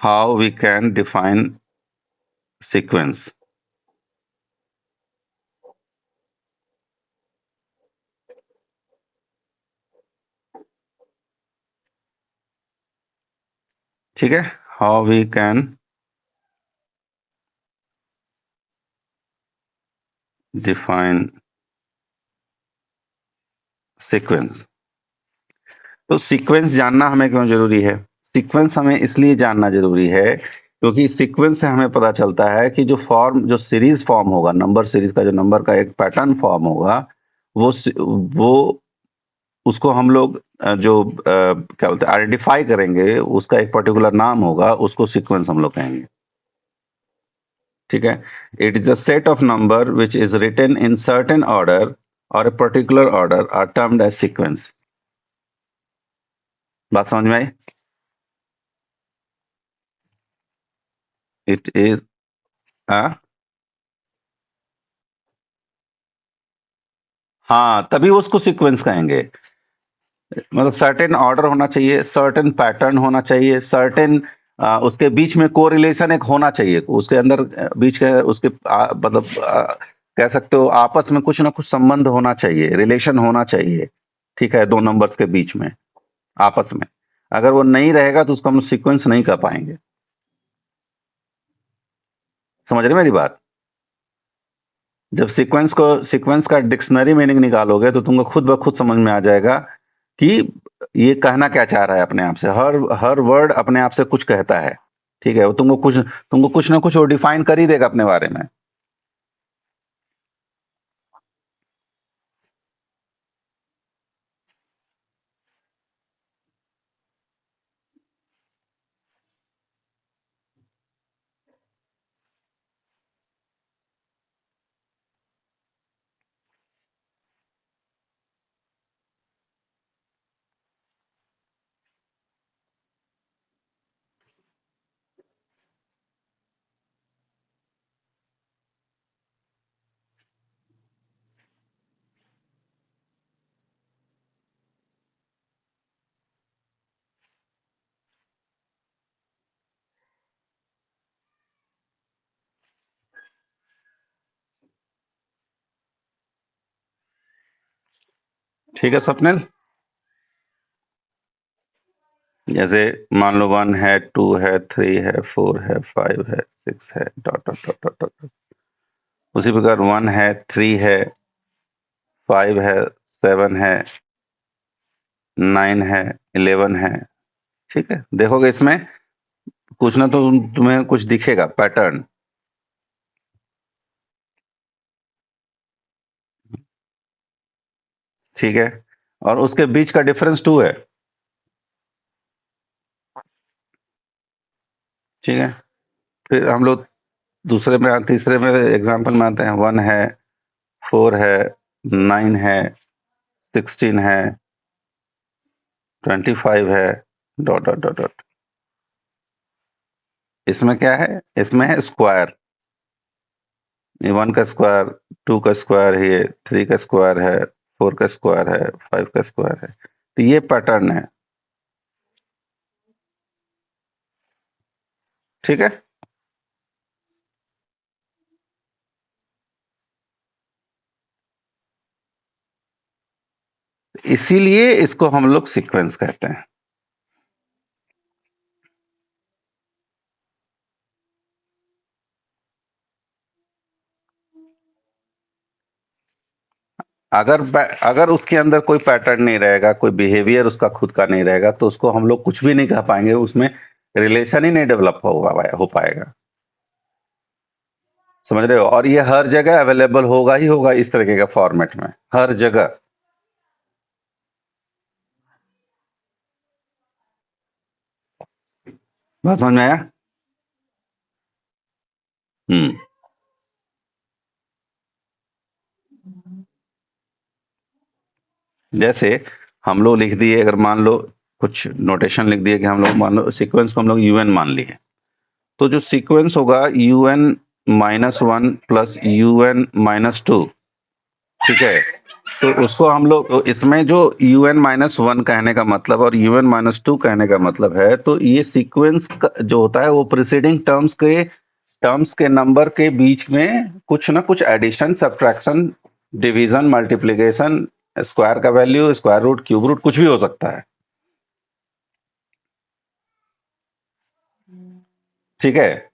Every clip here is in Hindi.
how we can define sequence. ठीक है, how we can define sequence. तो सीक्वेंस जानना हमें क्यों जरूरी है? सीक्वेंस हमें इसलिए जानना जरूरी है क्योंकि सीक्वेंस से हमें पता चलता है कि जो सीरीज फॉर्म होगा, नंबर सीरीज का जो नंबर का एक पैटर्न फॉर्म होगा, वो उसको हम लोग क्या बोलते हैं, आइडेंटिफाई करेंगे, उसका एक पर्टिकुलर नाम होगा, उसको सीक्वेंस हम लोग कहेंगे। ठीक है, it is a set of number which is written in certain order और a particular order are termed as sequence. बात समझ में आई? इट इज हाँ, तभी उसको सीक्वेंस कहेंगे। मतलब सर्टेन ऑर्डर होना चाहिए, सर्टेन पैटर्न होना चाहिए, सर्टेन उसके बीच में कोरिलेशन एक होना चाहिए, उसके अंदर बीच के उसके मतलब कह सकते हो आपस में कुछ ना कुछ संबंध होना चाहिए, रिलेशन होना चाहिए। ठीक है, दो नंबर्स के बीच में आपस में अगर वो नहीं रहेगा तो उसको हम सीक्वेंस नहीं कर पाएंगे। समझ रहे मेरी बात? जब सीक्वेंस का डिक्शनरी मीनिंग निकालोगे तो तुमको खुद ब खुद समझ में आ जाएगा कि ये कहना क्या चाह रहा है अपने आप से। हर वर्ड अपने आप से कुछ कहता है। ठीक है, वो तुमको कुछ ना कुछ वो डिफाइन कर ही देगा अपने बारे में। ठीक है स्वप्निल, जैसे मान लो 1 है, 2 है, 3 है, 4 है, 5 है, 6 है, dot dot dot dot dot. उसी प्रकार 1 है, 3 है, 5 है, 7 है, 9 है, 11 है। ठीक है, देखोगे इसमें कुछ ना तो तुम्हें कुछ दिखेगा पैटर्न। ठीक है, और उसके बीच का डिफरेंस 2 है। ठीक है, फिर हम लोग तीसरे में एग्जांपल में आते हैं। 1 है, 4 है, 9 है, 16 है, 25 है, डॉट डॉट डॉट डॉट। इसमें क्या है? इसमें है स्क्वायर। ये 1 का स्क्वायर, 2 का स्क्वायर है, 3 का स्क्वायर है, 4 का स्क्वायर है, 5 का स्क्वायर है। तो ये पैटर्न है। ठीक है, इसीलिए इसको हम लोग सीक्वेंस कहते हैं। अगर उसके अंदर कोई पैटर्न नहीं रहेगा, कोई बिहेवियर उसका खुद का नहीं रहेगा, तो उसको हम लोग कुछ भी नहीं कह पाएंगे, उसमें रिलेशन ही नहीं डेवलप हो पाएगा। समझ रहे हो? और ये हर जगह अवेलेबल होगा ही होगा इस तरीके का फॉर्मेट में, हर जगह। बात समझ में आया? हम्म। जैसे हम लोग लिख दिए, अगर मान लो कुछ नोटेशन लिख दिए कि हम लोग मान लो सीक्वेंस को हम लोग यूएन मान लिए, तो जो सीक्वेंस होगा UN-1 प्लस UN-2। ठीक है, तो उसको हम लोग तो इसमें जो UN-1 कहने का मतलब और UN-2 कहने का मतलब है, तो ये सीक्वेंस जो होता है वो प्रीसीडिंग टर्म्स के नंबर के बीच में कुछ ना कुछ addition, subtraction, division, multiplication, square का value, square root, cube root, कुछ भी हो सकता है। ठीक है,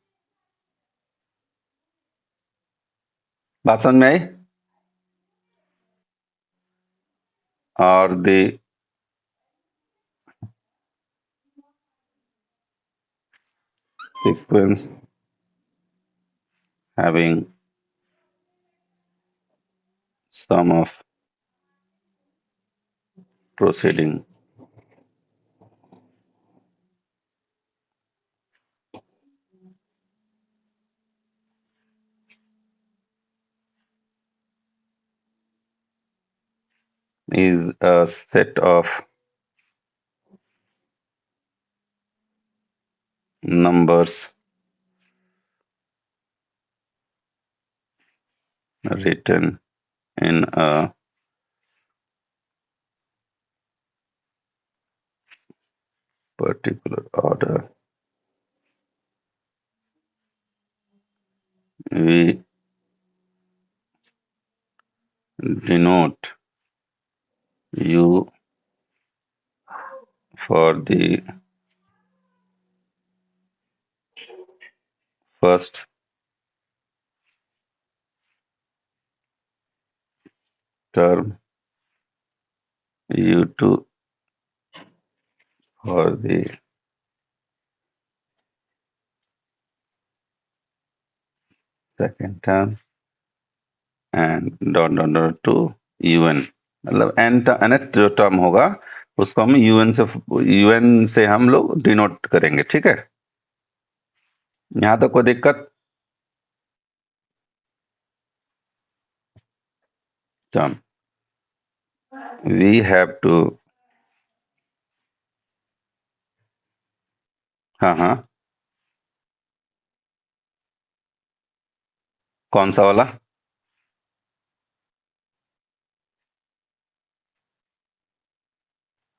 बात समझ में आई? और the sequence having sum of proceeding is a set of numbers written in a particular order. We denote U for the first term, U2 for the second term, and dot to UN. मतलब nth जो टर्म होगा उसको हम UN से हम लोग डिनोट करेंगे। ठीक है, यहाँ तक कोई दिक्कत? टर्म वी हैव टू, हाँ हाँ, कौन सा वाला?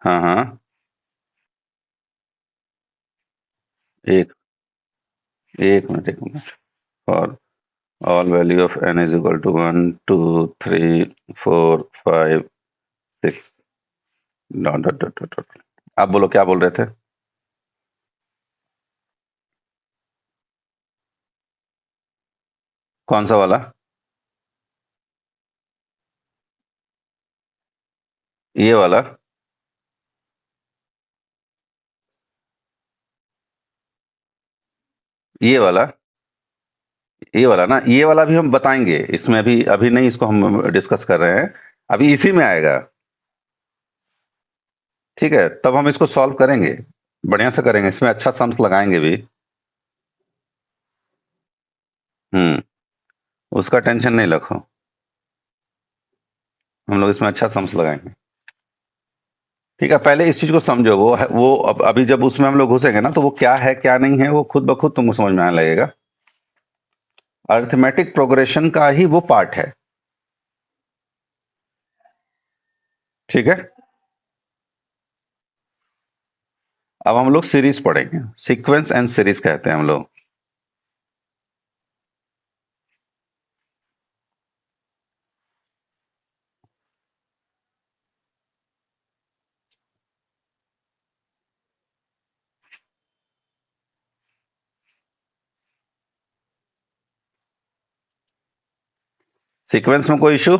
हाँ हाँ, एक एक minute for all value of n is equal to 1 2 3 4 5 6 dot dot dot dot dot. आप बोलो क्या बोल रहे थे? कौन सा वाला? ये वाला? ये वाला ना, ये वाला भी हम बताएंगे इसमें, अभी अभी नहीं, इसको हम डिस्कस कर रहे हैं, अभी इसी में आएगा। ठीक है, तब हम इसको सॉल्व करेंगे, बढ़िया से करेंगे, इसमें अच्छा सम्स लगाएंगे भी। हम्म, उसका टेंशन नहीं रखो, हम लोग इसमें अच्छा सम्स लगाएंगे। ठीक है, पहले इस चीज को समझो, वो अभी जब उसमें हम लोग घुसेंगे ना, तो वो क्या है क्या नहीं है वो खुद ब खुद तुमको समझ में आने लगेगा। अरिथमेटिक प्रोग्रेशन का ही वो पार्ट है। ठीक है, अब हम लोग सीरीज पढ़ेंगे, सीक्वेंस एंड सीरीज कहते हैं हम लोग। सीक्वेंस में कोई इशू?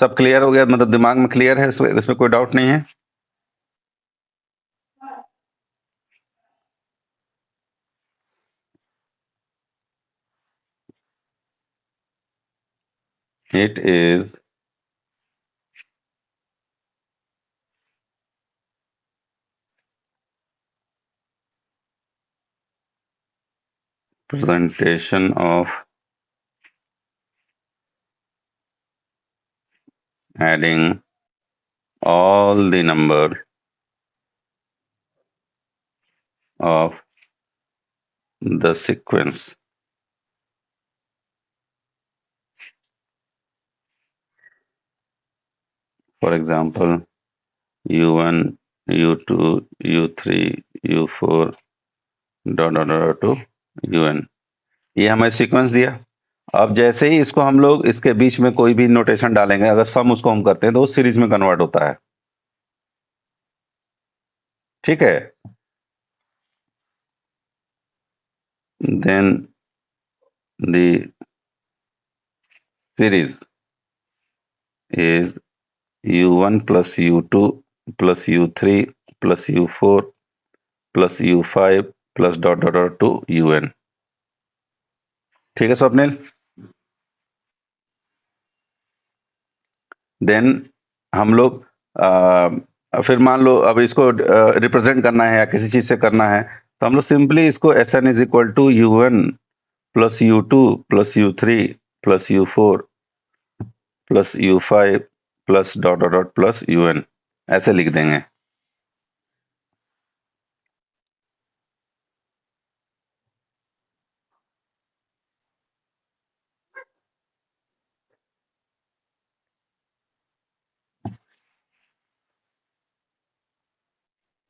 सब क्लियर हो गया, मतलब दिमाग में क्लियर है, इसमें कोई डाउट नहीं है? It is presentation of adding all the number of the sequence for example U1, U2, U3, U4 dot dot dot to UN। ये हमें सीक्वेंस दिया। अब जैसे ही इसको हम लोग इसके बीच में कोई भी नोटेशन डालेंगे, अगर सम उसको हम करते हैं तो उस सीरीज में कन्वर्ट होता है। ठीक है, then the series is U1 plus U2 plus U3 plus U4 plus U5 plus dot dot dot to UN। ठीक है स्वप्निल। देन हम लोग फिर मान लो अब इसको रिप्रेजेंट करना है या किसी चीज से करना है, तो हम लोग सिंपली इसको Sn is equal to U1 plus U2 plus U3 plus U4 plus U5 plus dot dot dot plus UN ऐसे लिख देंगे।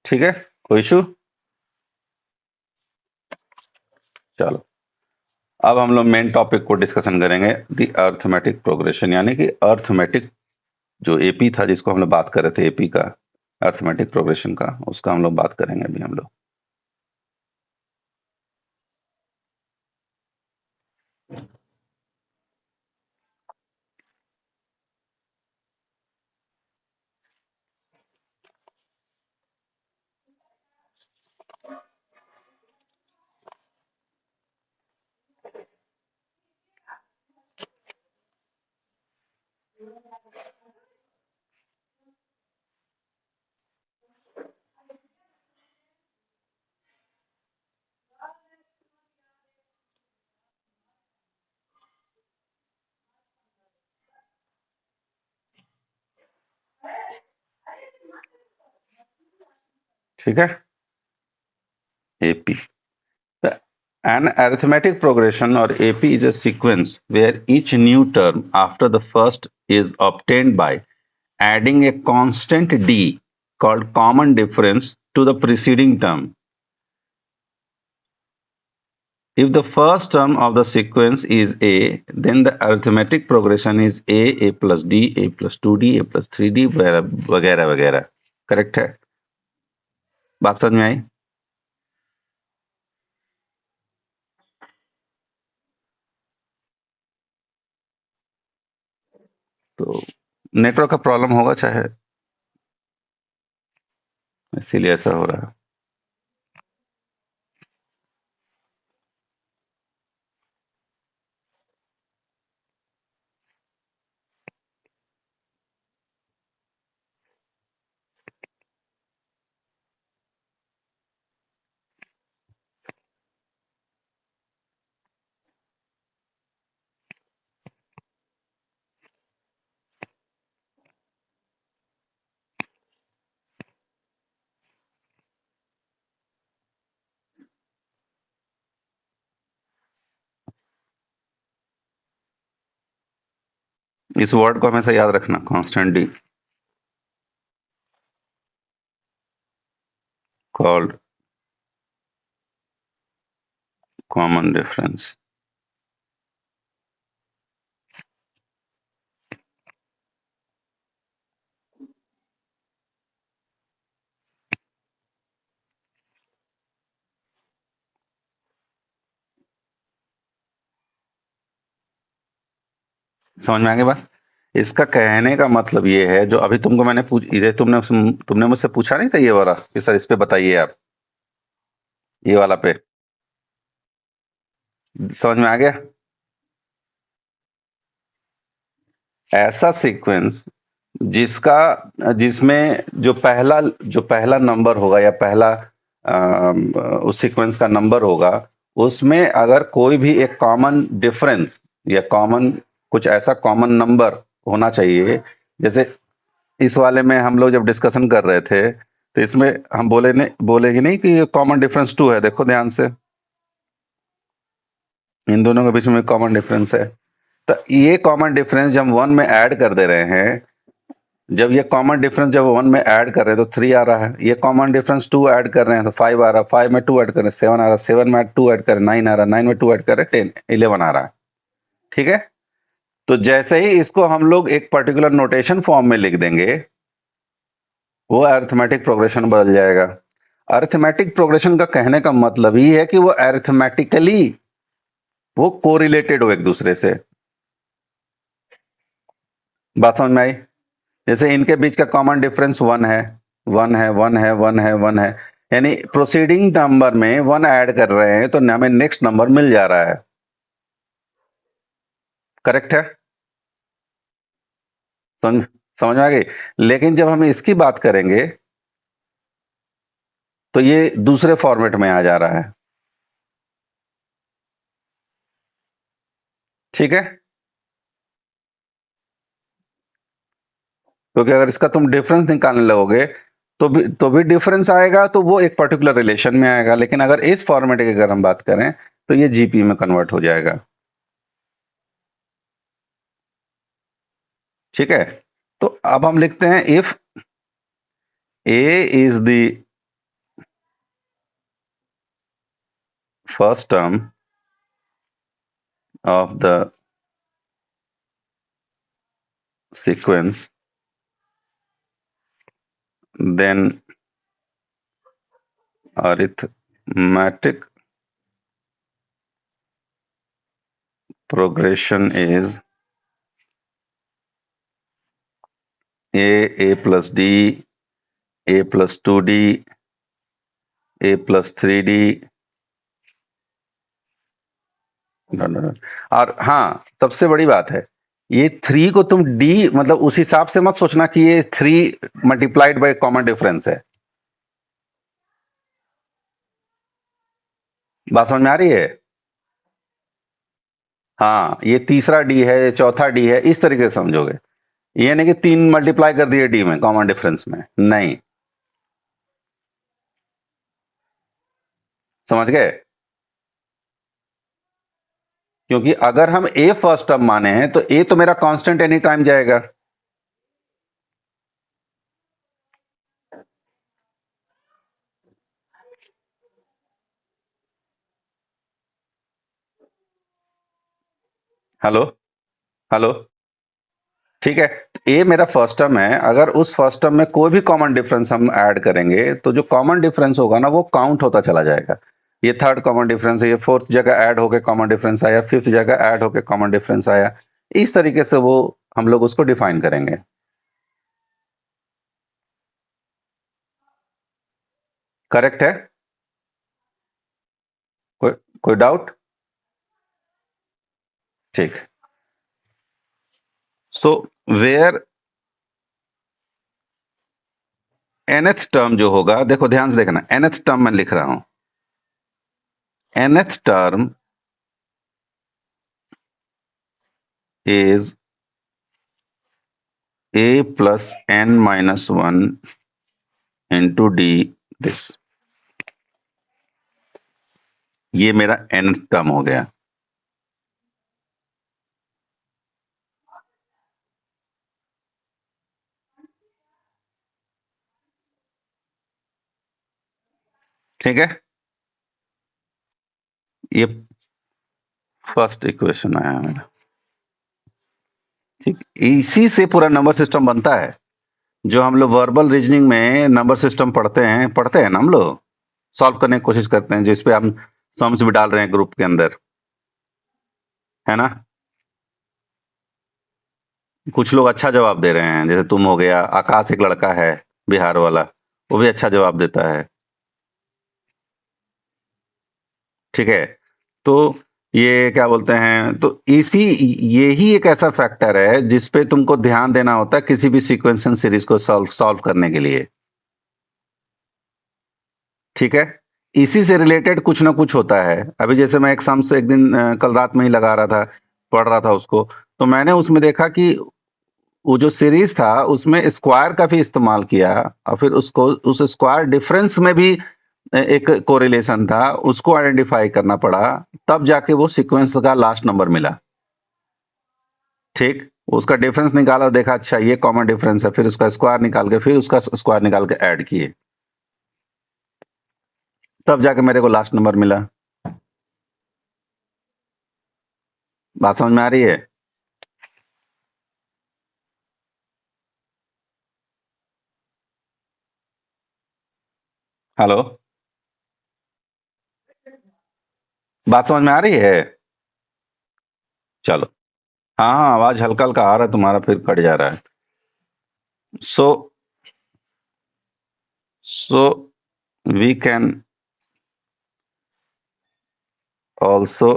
ठीक है, कोई इशू? चलो, अब हम लोग मेन टॉपिक को डिस्कशन करेंगे, दी अर्थमेटिक प्रोग्रेशन, यानी कि अर्थमेटिक जो एपी था जिसको हम लोग बात कर रहे थे, एपी का अर्थमेटिक प्रोग्रेशन का, उसका हम लोग बात करेंगे अभी हम लोग। ठीक है, AP, an arithmetic progression or AP is a sequence where each new term after the first is obtained by adding a constant d called common difference to the preceding term. If the first term of the sequence is A, then the arithmetic progression is A plus D, A plus 2D, A plus 3D वगैरह वगैरह। करेक्ट है? बात समझ में आई? तो नेटवर्क का प्रॉब्लम होगा चाहे, इसीलिए ऐसा हो रहा है। इस वर्ड को हमेशा याद रखना, constant D called common difference. समझ में आ गई बात? इसका कहने का मतलब ये है, जो अभी तुमको मैंने ये तुमने मुझसे पूछा नहीं था ये वाला कि सर इस पे बताइए आप, ये वाला पे, समझ में आ गया? ऐसा सीक्वेंस जिसमें जो पहला नंबर होगा या पहला उस सीक्वेंस का नंबर होगा, उसमें अगर कोई भी एक कॉमन डिफरेंस या कॉमन कुछ ऐसा कॉमन नंबर होना चाहिए। जैसे इस वाले में हम लोग जब डिस्कशन कर रहे थे, तो इसमें हम बोलेंगे नहीं कि कॉमन डिफरेंस 2 है। देखो ध्यान से, इन दोनों के बीच में कॉमन डिफरेंस है। तो ये कॉमन डिफरेंस जब हम 1 में ऐड कर दे रहे हैं, जब ये कॉमन डिफरेंस जब 1 में ऐड कर रहे हैं तो 3 आ रहा है, ये कॉमन डिफरेंस 2 ऐड कर रहे हैं तो 5 आ रहा है, 5 में 2 ऐड कर रहे हैं 7 आ रहा है, 7 में 2 ऐड कर रहे हैं 9 आ रहा है, 9 में 2 ऐड कर रहे हैं 10 11 आ रहा है। ठीक है, तो जैसे ही इसको हम लोग एक पर्टिकुलर नोटेशन फॉर्म में लिख देंगे, वो अरिथमेटिक प्रोग्रेशन बदल जाएगा। अरिथमेटिक प्रोग्रेशन का कहने का मतलब ही है कि वो अरिथमेटिकली वो कोरिलेटेड हो एक दूसरे से। बात समझ में आई? जैसे इनके बीच का कॉमन डिफरेंस 1 है, 1 है, 1 है, 1 है, 1 है, यानी प्रोसीडिंग नंबर में 1 ऐड कर रहे हैं तो हमें नेक्स्ट नंबर मिल जा रहा है। करेक्ट है? समझ समझ में आ गई? लेकिन जब हम इसकी बात करेंगे तो ये दूसरे फॉर्मेट में आ जा रहा है। ठीक है, क्योंकि अगर इसका तुम डिफरेंस निकालने लगोगे तो भी डिफरेंस आएगा, तो वो एक पर्टिकुलर रिलेशन में आएगा। लेकिन अगर इस फॉर्मेट की अगर हम बात करें तो ये जीपी में कन्वर्ट हो जाएगा। ठीक है, तो अब हम लिखते हैं if A is the first term of the sequence, then arithmetic progression is a plus d, a plus 2d, a plus 3d। और हाँ, सबसे बड़ी बात है, ये 3 को तुम d मतलब उस हिसाब से मत सोचना कि ये 3 मल्टीप्लाइड बाय कॉमन डिफरेंस है। बात समझ में आ रही है? हाँ, ये तीसरा डी है, चौथा डी है, इस तरीके से समझोगे। ये नहीं कि 3 मल्टीप्लाई कर दिए डी में कॉमन डिफरेंस में, नहीं। समझ गए? क्योंकि अगर हम ए फर्स्ट टर्म माने हैं तो ए तो मेरा कांस्टेंट एनी टाइम जाएगा। Hello, hello. ठीक है, ए मेरा फर्स्ट टर्म है, अगर उस फर्स्ट टर्म में कोई भी कॉमन डिफरेंस हम ऐड करेंगे तो जो कॉमन डिफरेंस होगा ना वो काउंट होता चला जाएगा। ये थर्ड कॉमन डिफरेंस है, ये फोर्थ जगह ऐड होके कॉमन डिफरेंस आया, फिफ्थ जगह ऐड होके कॉमन डिफरेंस आया। इस तरीके से वो हम लोग उसको डिफाइन करेंगे। करेक्ट है? कोई कोई डाउट? ठीक। सो वेयर nth टर्म जो होगा, देखो ध्यान से देखना, nth टर्म मैं लिख रहा हूं, nth term is a plus n minus 1 into d this। ये मेरा nth टर्म हो गया। ठीक है, ये फर्स्ट इक्वेशन आया मेरा। ठीक, इसी से पूरा नंबर सिस्टम बनता है। जो हम लोग वर्बल रीजनिंग में नंबर सिस्टम पढ़ते हैं ना, हम लोग सॉल्व करने की कोशिश करते हैं, जिस पे हम सम्स भी डाल रहे हैं ग्रुप के अंदर, है ना। कुछ लोग अच्छा जवाब दे रहे हैं, जैसे तुम हो गया, आकाश एक लड़का है बिहार वाला, वो भी अच्छा जवाब देता है। ठीक है, तो ये क्या बोलते हैं, तो यही एक ऐसा फैक्टर है जिस पे तुमको ध्यान देना होता है किसी भी सीक्वेंशियल सीरीज को सॉल्व सॉल्व करने के लिए। ठीक है, इसी से रिलेटेड कुछ ना कुछ होता है। अभी जैसे मैं एक सम्स एक दिन कल रात में ही लगा रहा था, पढ़ रहा था उसको, तो मैंने उसमें देखा कि वो जो सीरीज था उसमें स्क्वायर का भी इस्तेमाल किया, और फिर उसको उस स्क्वायर डिफरेंस में भी एक कोरिलेशन था, उसको आइडेंटिफाई करना पड़ा, तब जाके वो सीक्वेंस का लास्ट नंबर मिला। ठीक, उसका डिफरेंस निकाला, देखा अच्छा ये कॉमन डिफरेंस है, फिर उसका स्क्वायर निकाल के, फिर उसका स्क्वायर निकाल के ऐड किए, तब जाके मेरे को लास्ट नंबर मिला। बात समझ में आ रही है? हेलो, बात समझ में आ रही है? चलो, हाँ हाँ, आवाज हल्का हल्का आ रहा है तुम्हारा, फिर कट जा रहा है। So so we can also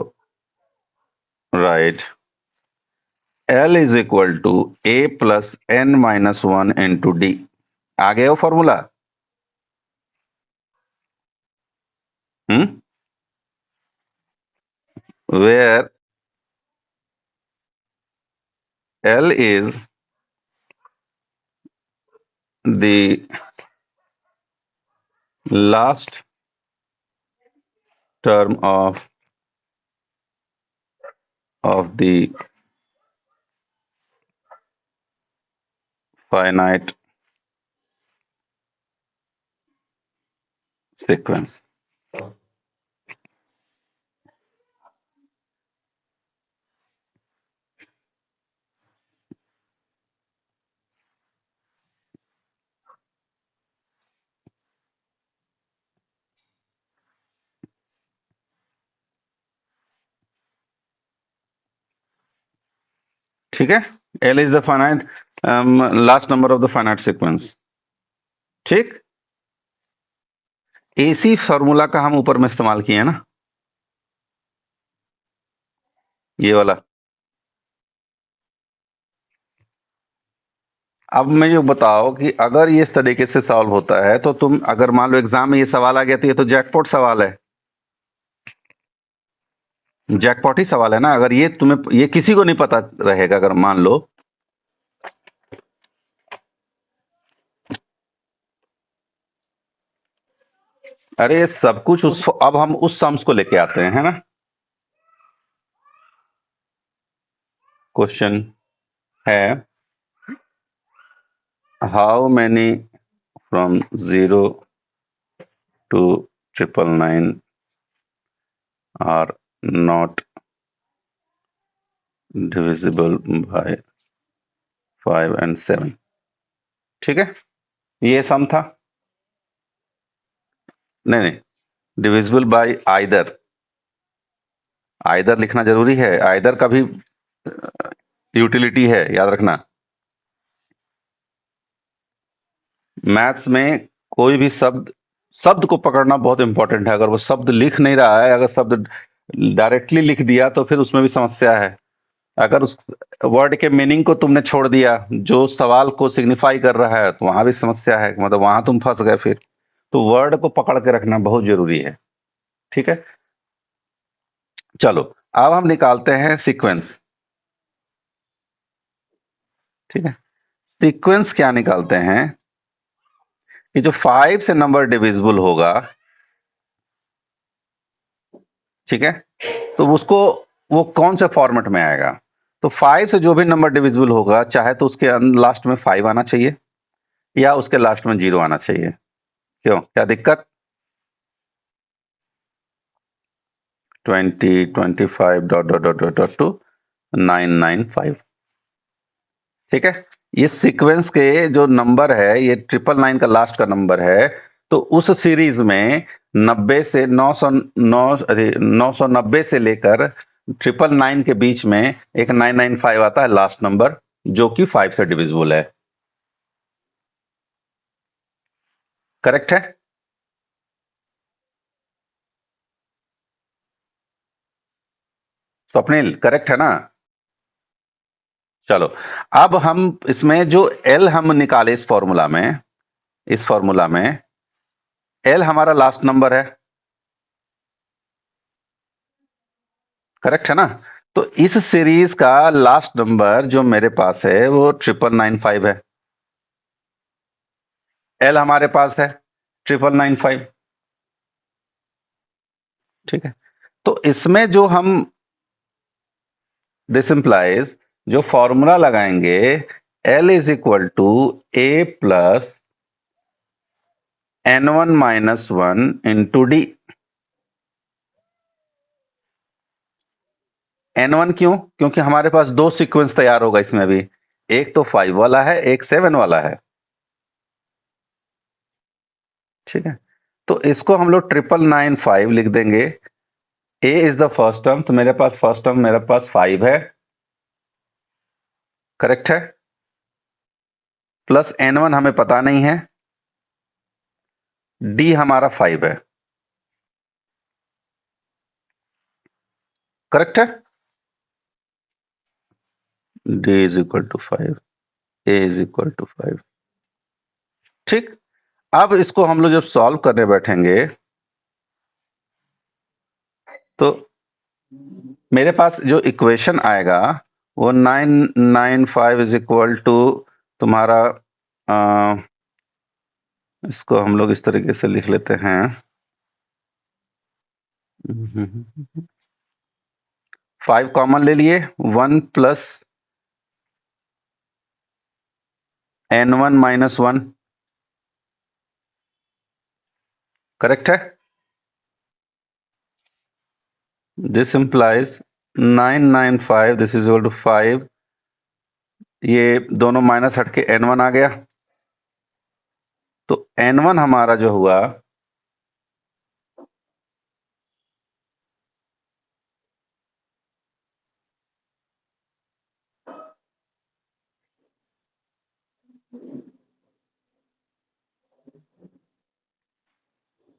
write L is equal to A plus N minus 1 into d. आ गए हो formula? Where L is the last term of the finite sequence। ठीक है, L is the finite last number of the finite sequence. ठीक, इसी फॉर्मूला का हम ऊपर में इस्तेमाल किए हैं ना, ये वाला। अब मैं ये बताओ कि अगर ये इस तरीके से सॉल्व होता है तो तुम अगर मान लो एग्जाम में ये सवाल आ गया तो ये तो जैकपॉट सवाल है, जैकपॉट ही सवाल है ना। अगर ये तुम्हें, ये किसी को नहीं पता रहेगा अगर मान लो, अरे सब कुछ उस, अब हम उस सम्स को लेके आते हैं, है ना। क्वेश्चन है how many from 0 to 999 are not divisible by 5 and 7। ठीक है, ये सम था। नहीं नहीं, डिविजिबल बाय आइदर, आइदर लिखना जरूरी है, आइदर का भी यूटिलिटी है, याद रखना। मैथ्स में कोई भी शब्द, शब्द को पकड़ना बहुत इंपॉर्टेंट है। अगर वो शब्द लिख नहीं रहा है, अगर शब्द डायरेक्टली लिख दिया तो फिर उसमें भी समस्या है। अगर उस वर्ड के मीनिंग को तुमने छोड़ दिया जो सवाल को सिग्निफाई कर रहा है, तो वहां भी समस्या है, मतलब वहां तुम फंस गए फिर। तो वर्ड को पकड़ के रखना बहुत जरूरी है। ठीक है, चलो अब हम निकालते हैं सीक्वेंस। ठीक है, सीक्वेंस क्या निकालते हैं कि जो 5 से नंबर डिविजिबल होगा, ठीक है, तो उसको, वो कौन से फॉर्मेट में आएगा। तो 5 से जो भी नंबर डिविजिबल होगा, चाहे तो उसके लास्ट में 5 आना चाहिए या उसके लास्ट में 0 आना चाहिए। क्यों, क्या दिक्कत? 20, 25 dot dot dot dot dot to 995। ठीक है, ये सीक्वेंस के जो नंबर है, ये 999 का लास्ट का नंबर है। तो उस सीरीज में 90 से 990 से लेकर 999 के बीच में एक 995 आता है लास्ट नंबर, जो कि 5 से डिविजिबल है। करेक्ट है? स्वप्निल, करेक्ट है ना? चलो, अब हम इसमें जो एल हम निकाले इस फॉर्मूला में, इस फॉर्मूला में एल हमारा लास्ट नंबर है, करेक्ट है ना। तो इस सीरीज का लास्ट नंबर जो मेरे पास है वो 999 है। एल हमारे पास है 999। ठीक है, तो इसमें जो हम, दिस इंप्लाइज जो फॉर्मूला लगाएंगे L is equal to A plus N1 - 1 into D. N1 क्यों? क्योंकि हमारे पास दो सीक्वेंस तैयार होगा इसमें भी, एक तो 5 वाला है, एक 7 वाला है। ठीक है, तो इसको हम लोग 999 लिख देंगे। A is the first term, तो मेरे पास फर्स्ट टर्म मेरे पास 5 है, करेक्ट है। प्लस N1 हमें पता नहीं है, D हमारा 5 है, करेक्ट है। D is equal to 5, A is equal to 5। ठीक, अब इसको हम लोग जब सॉल्व करने बैठेंगे तो मेरे पास जो इक्वेशन आएगा वो 995 इज इक्वल टू तुम्हारा, इसको हम लोग इस तरीके से लिख लेते हैं, 5 कॉमन ले लिए, 1 प्लस N1 - 1, करेक्ट है। This implies 995 this is equal to 5, ये दोनों माइनस हटके N1 आ गया, तो N1 हमारा जो हुआ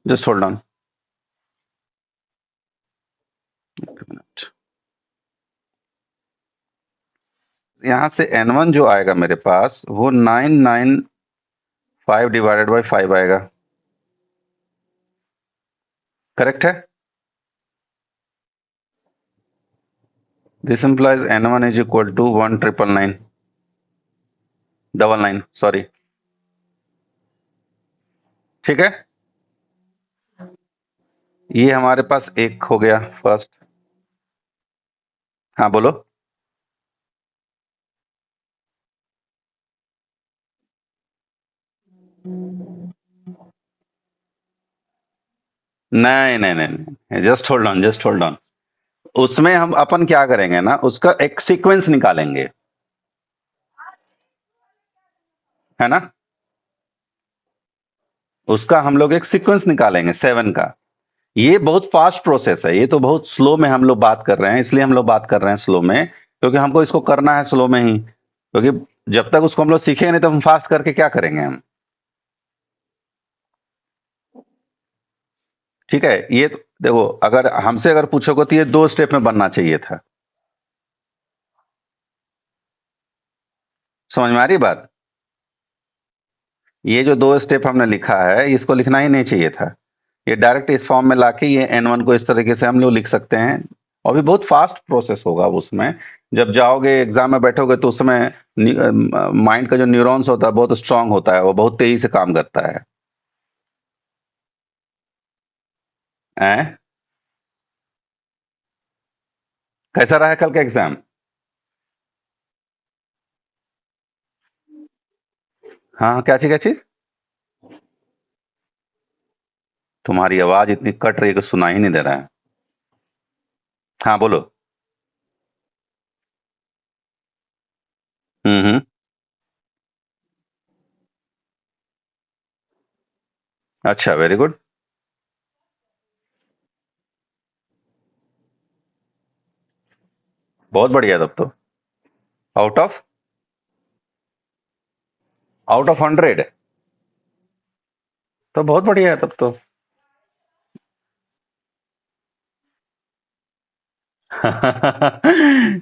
जस्ट होल्ड ऑन एक मिनट, यहां से N1 जो आएगा मेरे पास वो 995 डिवाइडेड बाई 5 आएगा, करेक्ट है। This implies N1 is equal to 1,999 sorry, ठीक है। ये हमारे पास एक हो गया फर्स्ट। हाँ बोलो। नहीं नहीं नहीं नहीं, just hold on just hold on. उसमें हम अपन क्या करेंगे ना, उसका एक सीक्वेंस निकालेंगे, है ना। उसका हम लोग एक सीक्वेंस निकालेंगे 7 का। ये बहुत फास्ट प्रोसेस है, ये तो बहुत स्लो में हम लोग बात कर रहे हैं, इसलिए हम लोग बात कर रहे हैं स्लो में, क्योंकि हमको इसको करना है स्लो में ही, क्योंकि जब तक उसको हम लोग सीखेंगे नहीं तो हम फास्ट करके क्या करेंगे हम। ठीक है, ये तो देखो, अगर हमसे अगर पूछोगे तो ये 2 स्टेप में बनना चाहिए था। समझ में आ रही बात? ये जो 2 स्टेप हमने लिखा है इसको लिखना ही नहीं चाहिए था, ये डायरेक्ट इस फॉर्म में लाके ये N1 को इस तरीके से हम लोग लिख सकते हैं, और भी बहुत फास्ट प्रोसेस होगा उसमें। जब जाओगे एग्जाम में बैठोगे तो उस समय माइंड का जो न्यूरॉन्स होता है बहुत स्ट्रांग होता है, वो बहुत तेजी से काम करता है। हैं? कैसा रहा कल का एग्जाम? हाँ हाँ, क्या चीज क्या चीज? तुम्हारी आवाज इतनी कट रही है कि सुना ही नहीं दे रहा है। हाँ बोलो। हम्म। अच्छा, वेरी गुड। बहुत बढ़िया तब तो। Out of out of 100? तो बहुत बढ़िया है तब तो।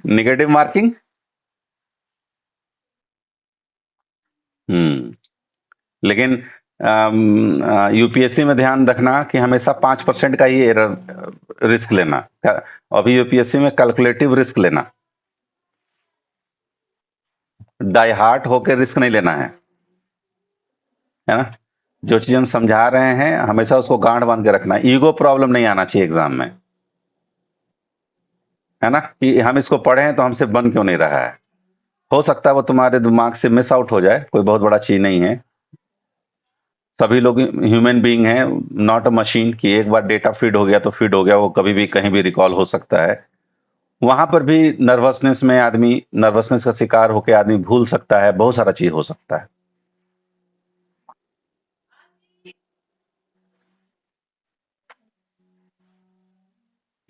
Negative marking. लेकिन यूपीएससी में ध्यान रखना कि हमेशा 5% का ही एरर रिस्क लेना। अभी यूपीएससी में कैलकुलेटिव रिस्क लेना, डाई हार्ट होकर रिस्क नहीं लेना है ना। जो चीज हम समझा रहे हैं हमेशा उसको गांठ बांध के रखना, ईगो प्रॉब्लम नहीं आना चाहिए एग्जाम में, है ना, कि हम इसको पढ़े हैं तो हमसे बन क्यों नहीं रहा है। हो सकता है वो तुम्हारे दिमाग से मिस आउट हो जाए, कोई बहुत बड़ा चीज नहीं है। सभी लोग ह्यूमन बीइंग हैं, नॉट अ मशीन कि एक बार डेटा फीड हो गया तो फीड हो गया, वो कभी भी कहीं भी रिकॉल हो सकता है। वहां पर भी नर्वसनेस में आदमी, नर्वसनेस का शिकार होकर आदमी भूल सकता है, बहुत सारा चीज हो सकता है।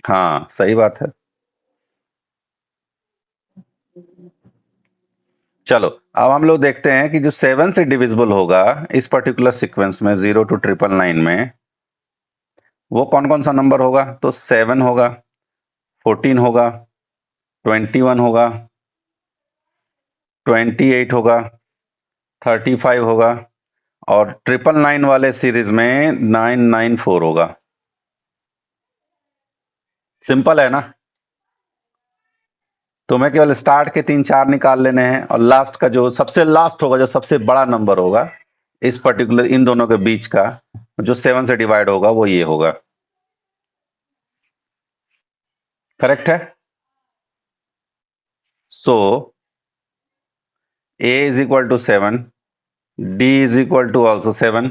हाँ, सही बात है। चलो, अब हम लोग देखते हैं कि जो 7 से डिविजिबल होगा इस पर्टिकुलर सीक्वेंस में, 0 to 999 में, वो कौन कौन सा नंबर होगा? तो 7 होगा, 14 होगा, 21 होगा, 28 होगा, 35 होगा, और 999 वाले सीरीज में 994 होगा। सिंपल है ना? तुम्हें केवल स्टार्ट के 3-4 निकाल लेने हैं, और लास्ट का जो सबसे लास्ट होगा, जो सबसे बड़ा नंबर होगा इस पर्टिकुलर, इन दोनों के बीच का, जो 7 से डिवाइड होगा, वो ये होगा। करेक्ट है? सो A is equal to 7, D is equal to also 7,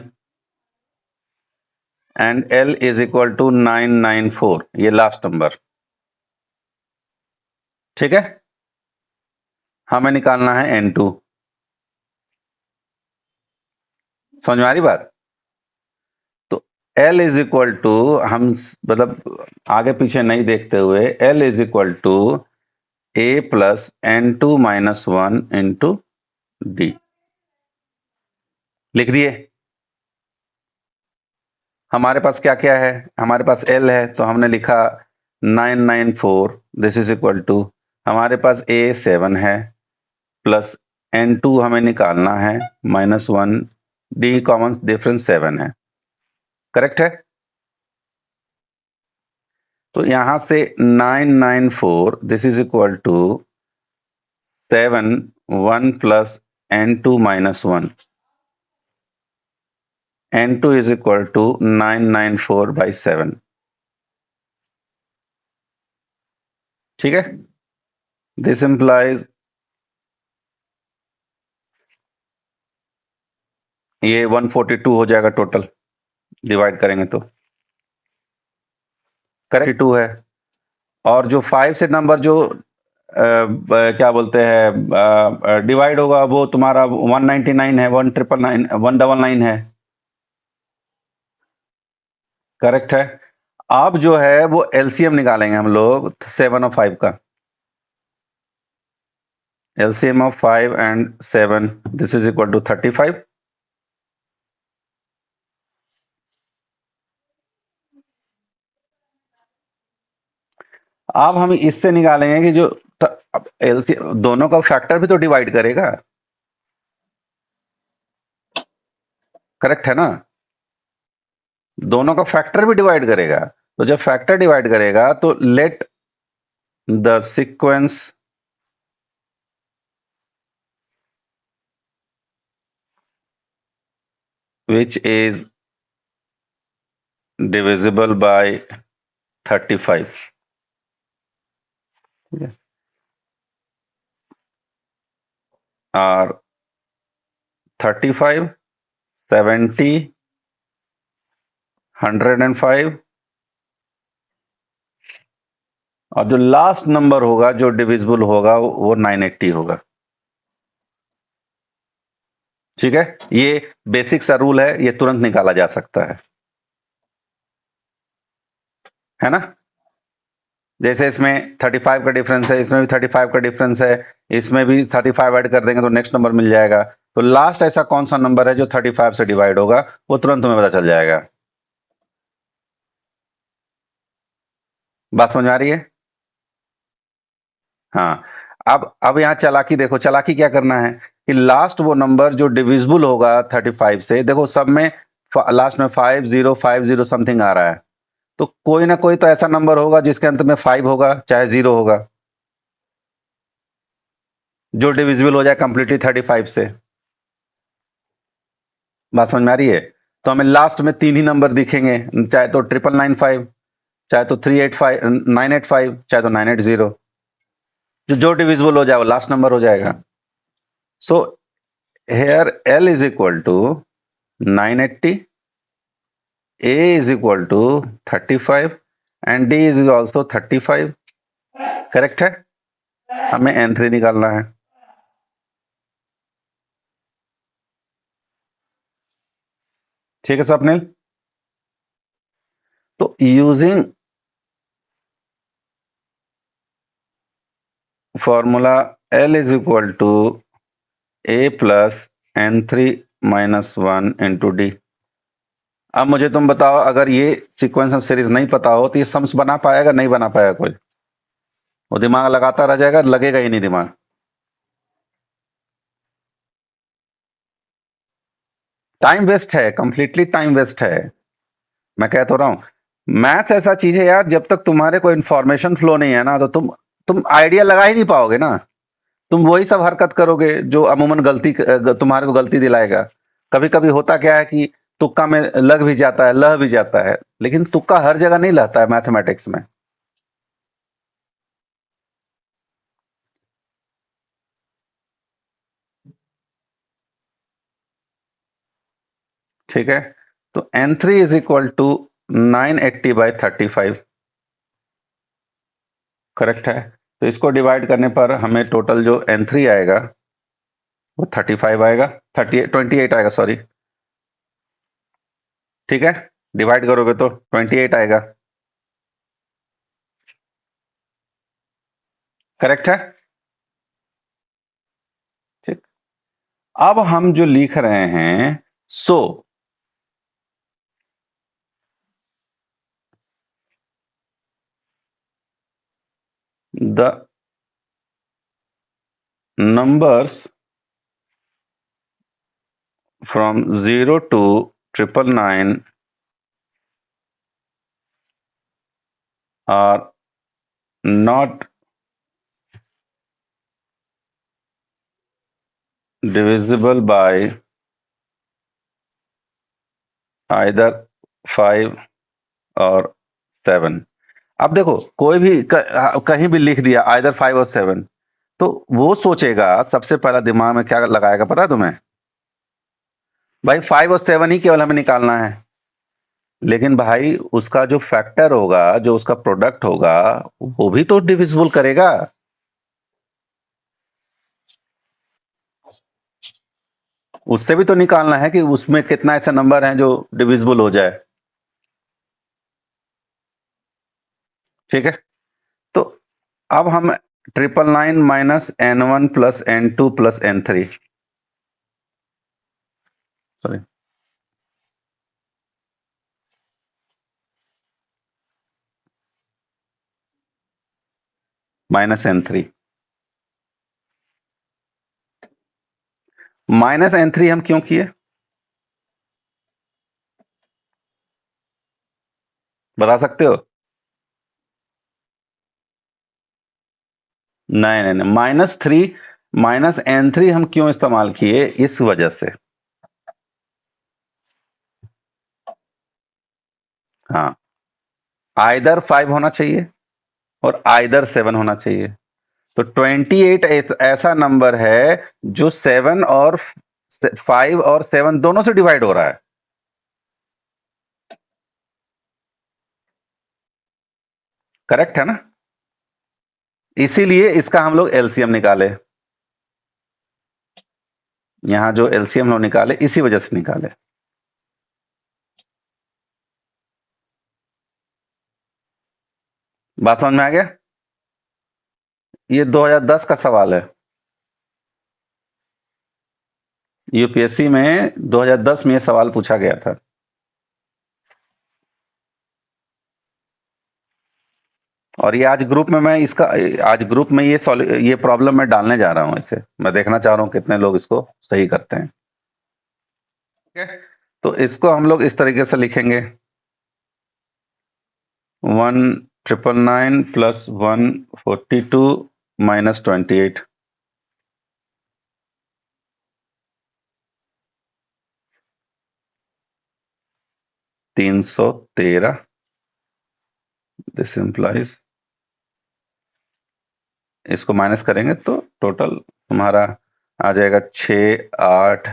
and L is equal to 994, ये लास्ट नंबर। ठीक है? हमें निकालना है N2। समझ में आ रही बात? तो L इज इक्वल टू, हम मतलब आगे पीछे नहीं देखते हुए, L is equal to A plus N2 - 1 into D। लिख दिए। हमारे पास क्या क्या है? हमारे पास L है, तो हमने लिखा 994, दिस इज इक्वल टू, हमारे पास A 7 है, प्लस N2 हमें निकालना है, -1, D कॉमन डिफरेंस 7 है। करेक्ट है? तो यहां से 994, this is equal to 7, 1 plus N2 - 1, N2 is equal to 994/7। ठीक है? दिस इंप्लाइज, ये 142 हो जाएगा टोटल, डिवाइड करेंगे तो। करेक्ट, 2 है। और जो 5 से नंबर जो क्या बोलते हैं डिवाइड होगा, वो तुम्हारा 199 है, 1999, 199 है। करेक्ट है? अब जो है वो एलसीएम निकालेंगे हम लोग 7 और 5 का। LCM of 5 and 7, this is equal to 35। अब हम इससे निकालेंगे कि जो एलसीएम दोनों का फैक्टर भी तो डिवाइड करेगा। करेक्ट है ना? दोनों का फैक्टर भी डिवाइड करेगा। तो जब फैक्टर डिवाइड करेगा तो let the sequence which is divisible by 35, are 35, 70, 105, और जो लास्ट नंबर होगा जो डिविजिबल होगा वो 980 होगा। ठीक है? ये बेसिक सा रूल है, ये तुरंत निकाला जा सकता है ना? जैसे इसमें 35 का डिफरेंस है, इसमें भी 35 का डिफरेंस है, इसमें भी 35 ऐड कर देंगे तो नेक्स्ट नंबर मिल जाएगा। तो लास्ट ऐसा कौन सा नंबर है जो 35 से डिवाइड होगा, वो तुरंत तुम्हें पता चल जाएगा। बात समझ आ रही है? हाँ। अब यहाँ चालाकी देखो, चालाकी क्या करना है कि लास्ट वो नंबर जो डिविजिबल होगा 35 से, देखो सब में लास्ट में 5050 समथिंग आ रहा है, तो कोई ना कोई तो ऐसा नंबर होगा जिसके अंत में 5 होगा चाहे 0 होगा, जो डिविजिबल हो जाए कंप्लीटली 35 से। बात समझ में आ रही है? तो हमें लास्ट में 3 ही नंबर दिखेंगे, चाहे तो 9995, चाहे तो 385 985, चाहे तो 980। जो डिविजिबल हो जाए वो लास्ट नंबर हो जाएगा। So here L is equal to 980, A is equal to 35 and D is also 35. Correct है? हमें N3 निकालना है। ठीक है स्वप्निल? तो using formula L is equal to A plus N3 minus 1 into D। अब मुझे तुम बताओ, अगर ये सीक्वेंस ऑफ सीरीज नहीं पता हो तो ये सम्स बना पाएगा, नहीं बना पाएगा कोई? वो दिमाग लगाता रह जाएगा, लगेगा ही नहीं दिमाग। टाइम वेस्ट है, कंप्लीटली टाइम वेस्ट है। मैं कह तो रहा हूं मैथ्स ऐसा चीज है यार, जब तक तुम्हारे को इन्फॉर्मेशन फ्लो नहीं है ना, तो तुम आइडिया लगा ही नहीं पाओगे ना। तुम वही सब हरकत करोगे जो अमूमन तुम्हारे को गलती दिलाएगा। कभी कभी होता क्या है कि तुक्का में लग भी जाता है, लह भी जाता है, लेकिन तुक्का हर जगह नहीं लहता है मैथमेटिक्स में। ठीक है, तो N3 is equal to 980/35। Correct है? तो इसको डिवाइड करने पर हमें टोटल जो N3 आएगा वो 35 आएगा, 28 आएगा, सॉरी। ठीक है, डिवाइड करोगे तो 28 आएगा। करेक्ट है? ठीक। अब हम जो लिख रहे हैं, so the numbers from 0 to 999 are not divisible by either 5 और 7। अब देखो, कोई भी कहीं भी लिख दिया आइदर 5 और 7, तो वो सोचेगा, सबसे पहला दिमाग में क्या लगाएगा पता है तुम्हें? भाई 5 और 7 ही केवल हमें निकालना है। लेकिन भाई उसका जो फैक्टर होगा, जो उसका प्रोडक्ट होगा, वो भी तो डिविजिबल करेगा। उससे भी तो निकालना है कि उसमें कितना ऐसा नंबर है जो डिविजिबल हो जाए। ठीक है, तो अब हम 999 minus N1 plus N2 plus N3, sorry, minus N3। Minus N3 हम क्यों किए, बता सकते हो? नहीं नहीं नहीं, -3 हम क्यों इस्तेमाल किए, इस वजह से। हाँ, आइदर 5 होना चाहिए और आइदर 7 होना चाहिए। तो 28 ऐसा नंबर है जो 7 और 5 और 7 दोनों से डिवाइड हो रहा है। करेक्ट है ना? इसीलिए इसका हम लोग एलसीएम निकाले। यहां जो एलसीएम लोग निकाले, इसी वजह से निकाले। बात समझ में आ गया? ये 2010 का सवाल है। यूपीएससी में 2010 में ये सवाल पूछा गया था। और ये आज ग्रुप में ये प्रॉब्लम मैं डालने जा रहा हूं। इसे मैं देखना चाह रहा हूं कितने लोग इसको सही करते हैं। ठीक है, तो इसको हम लोग इस तरीके से लिखेंगे, 1999 प्लस 142 माइनस 28। 313। दिस इंप्लाइज, इसको माइनस करेंगे तो टोटल तुम्हारा आ जाएगा 6, 8,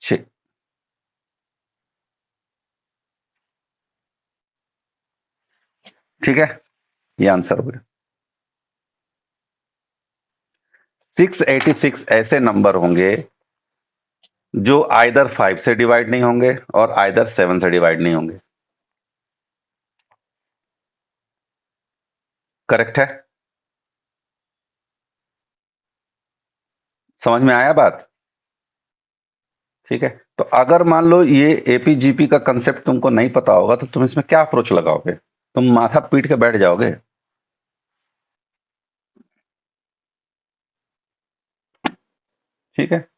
6। ठीक है, ये आंसर हो गया। 686 ऐसे नंबर होंगे जो आइदर 5 से डिवाइड नहीं होंगे और आइदर 7 से डिवाइड नहीं होंगे। करेक्ट है? समझ में आया बात? ठीक है, तो अगर मान लो ये एपीजीपी का कंसेप्ट तुमको नहीं पता होगा तो तुम इसमें क्या अप्रोच लगाओगे? तुम माथा पीट के बैठ जाओगे। ठीक है।